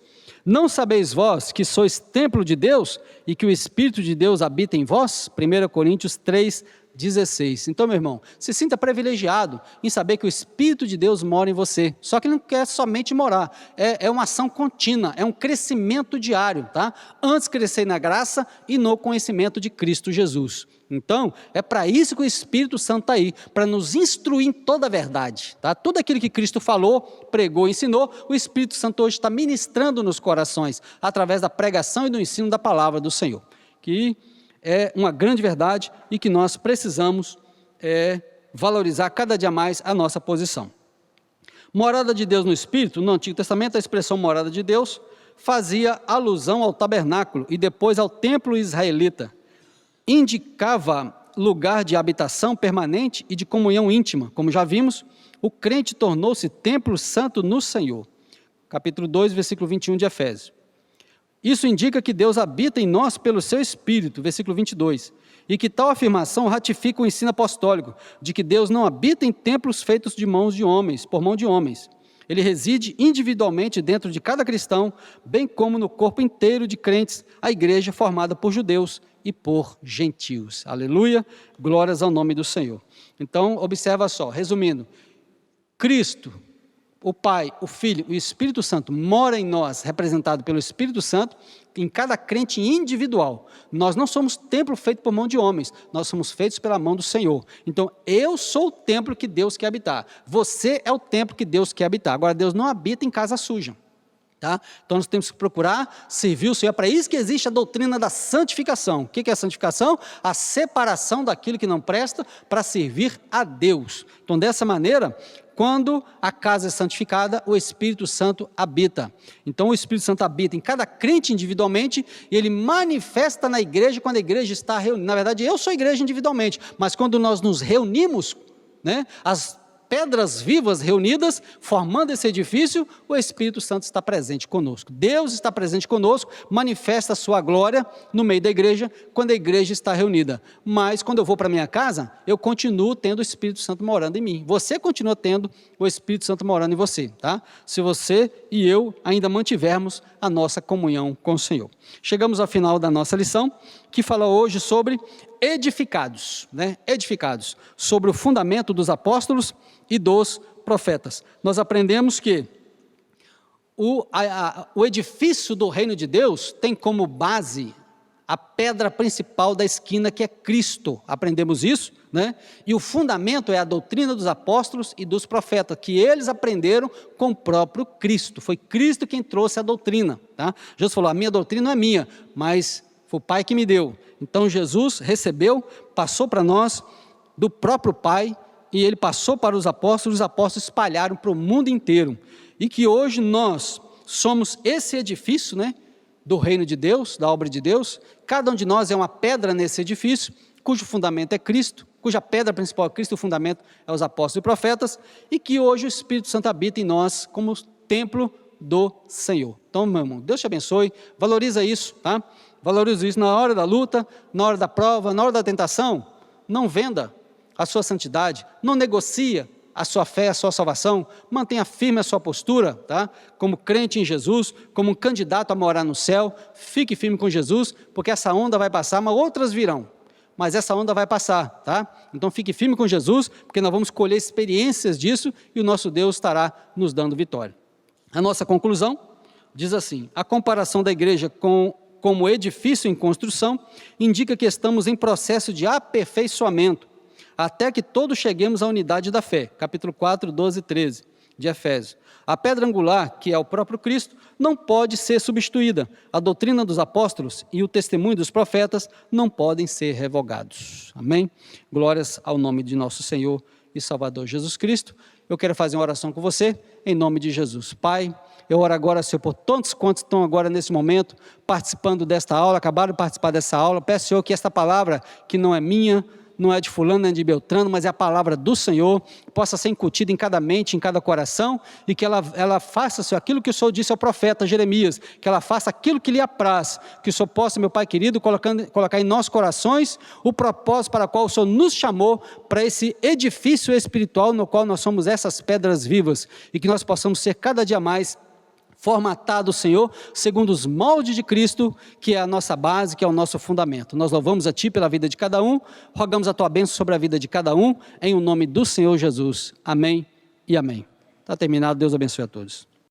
não sabeis vós que sois templo de Deus e que o Espírito de Deus habita em vós? 1 Coríntios 3,16. Então, meu irmão, se sinta privilegiado em saber que o Espírito de Deus mora em você, só que ele não quer somente morar, é uma ação contínua, é um crescimento diário, tá? Antes crescer na graça e no conhecimento de Cristo Jesus. Então, é para isso que o Espírito Santo está aí, para nos instruir em toda a verdade, tá? Tudo aquilo que Cristo falou, pregou, ensinou, o Espírito Santo hoje está ministrando nos corações, através da pregação e do ensino da palavra do Senhor, que é uma grande verdade e que nós precisamos valorizar cada dia mais a nossa posição. Morada de Deus no Espírito, no Antigo Testamento, a expressão morada de Deus fazia alusão ao tabernáculo e depois ao templo israelita. Indicava lugar de habitação permanente e de comunhão íntima. Como já vimos, o crente tornou-se templo santo no Senhor. Capítulo 2, versículo 21 de Efésios. Isso indica que Deus habita em nós pelo seu Espírito, versículo 22. E que tal afirmação ratifica o ensino apostólico, de que Deus não habita em templos feitos de mãos de homens, por mão de homens. Ele reside individualmente dentro de cada cristão, bem como no corpo inteiro de crentes, a igreja formada por judeus e por gentios. Aleluia, glórias ao nome do Senhor. Então, observa só, resumindo, Cristo, o Pai, o Filho e o Espírito Santo mora em nós, representado pelo Espírito Santo, em cada crente individual. Nós não somos templo feito por mão de homens, nós somos feitos pela mão do Senhor. Então, eu sou o templo que Deus quer habitar. Você é o templo que Deus quer habitar. Agora, Deus não habita em casa suja. Tá? Então nós temos que procurar servir o Senhor. É para isso que existe a doutrina da santificação. O que é a santificação? A separação daquilo que não presta para servir a Deus. Então dessa maneira, quando a casa é santificada, o Espírito Santo habita. Então o Espírito Santo habita em cada crente individualmente e ele manifesta na igreja quando a igreja está reunida. Na verdade, eu sou igreja individualmente, mas quando nós nos reunimos, né, as pedras vivas reunidas, formando esse edifício, o Espírito Santo está presente conosco. Deus está presente conosco, manifesta a sua glória no meio da igreja, quando a igreja está reunida. Mas quando eu vou para a minha casa, eu continuo tendo o Espírito Santo morando em mim. Você continua tendo o Espírito Santo morando em você, tá? Se você e eu ainda mantivermos a nossa comunhão com o Senhor. Chegamos ao final da nossa lição, que fala hoje sobre edificados, né? Edificados, sobre o fundamento dos apóstolos e dos profetas. Nós aprendemos que o edifício do reino de Deus tem como base a pedra principal da esquina, que é Cristo. Aprendemos isso, né? E o fundamento é a doutrina dos apóstolos e dos profetas, que eles aprenderam com o próprio Cristo. Foi Cristo quem trouxe a doutrina, tá? Jesus falou, a minha doutrina não é minha, mas foi o Pai que me deu. Então Jesus recebeu, passou para nós do próprio Pai, e ele passou para os apóstolos espalharam para o mundo inteiro. E que hoje nós somos esse edifício, né, do reino de Deus, da obra de Deus. Cada um de nós é uma pedra nesse edifício, cujo fundamento é Cristo, cuja pedra principal é Cristo, o fundamento é os apóstolos e profetas, e que hoje o Espírito Santo habita em nós como templo do Senhor. Então, meu irmão, Deus te abençoe, valoriza isso, tá? Valoriza isso na hora da luta, na hora da prova, na hora da tentação. Não venda a sua santidade, não negocia a sua fé, a sua salvação, mantenha firme a sua postura, tá? Como crente em Jesus, como um candidato a morar no céu, fique firme com Jesus, porque essa onda vai passar, mas outras virão, mas essa onda vai passar, tá? Então fique firme com Jesus, porque nós vamos colher experiências disso, e o nosso Deus estará nos dando vitória. A nossa conclusão diz assim, a comparação da igreja como edifício em construção, indica que estamos em processo de aperfeiçoamento, até que todos cheguemos à unidade da fé. Capítulo 4, 12 e 13 de Efésios. A pedra angular, que é o próprio Cristo, não pode ser substituída. A doutrina dos apóstolos e o testemunho dos profetas não podem ser revogados. Amém? Glórias ao nome de nosso Senhor e Salvador Jesus Cristo. Eu quero fazer uma oração com você, em nome de Jesus. Pai, eu oro agora, Senhor, por todos quantos estão agora nesse momento, participando desta aula, acabaram de participar dessa aula. Peço, Senhor, que esta palavra, que não é minha, não é de fulano, nem de Beltrano, mas é a palavra do Senhor, possa ser incutida em cada mente, em cada coração, e que ela faça, Senhor, aquilo que o Senhor disse ao profeta Jeremias, que ela faça aquilo que lhe apraz, que o Senhor possa, meu Pai querido, colocar em nossos corações o propósito para o qual o Senhor nos chamou, para esse edifício espiritual no qual nós somos essas pedras vivas, e que nós possamos ser cada dia mais formatado, Senhor, segundo os moldes de Cristo, que é a nossa base, que é o nosso fundamento. Nós louvamos a Ti pela vida de cada um, rogamos a Tua bênção sobre a vida de cada um, em o nome do Senhor Jesus. Amém e amém. Está terminado, Deus abençoe a todos.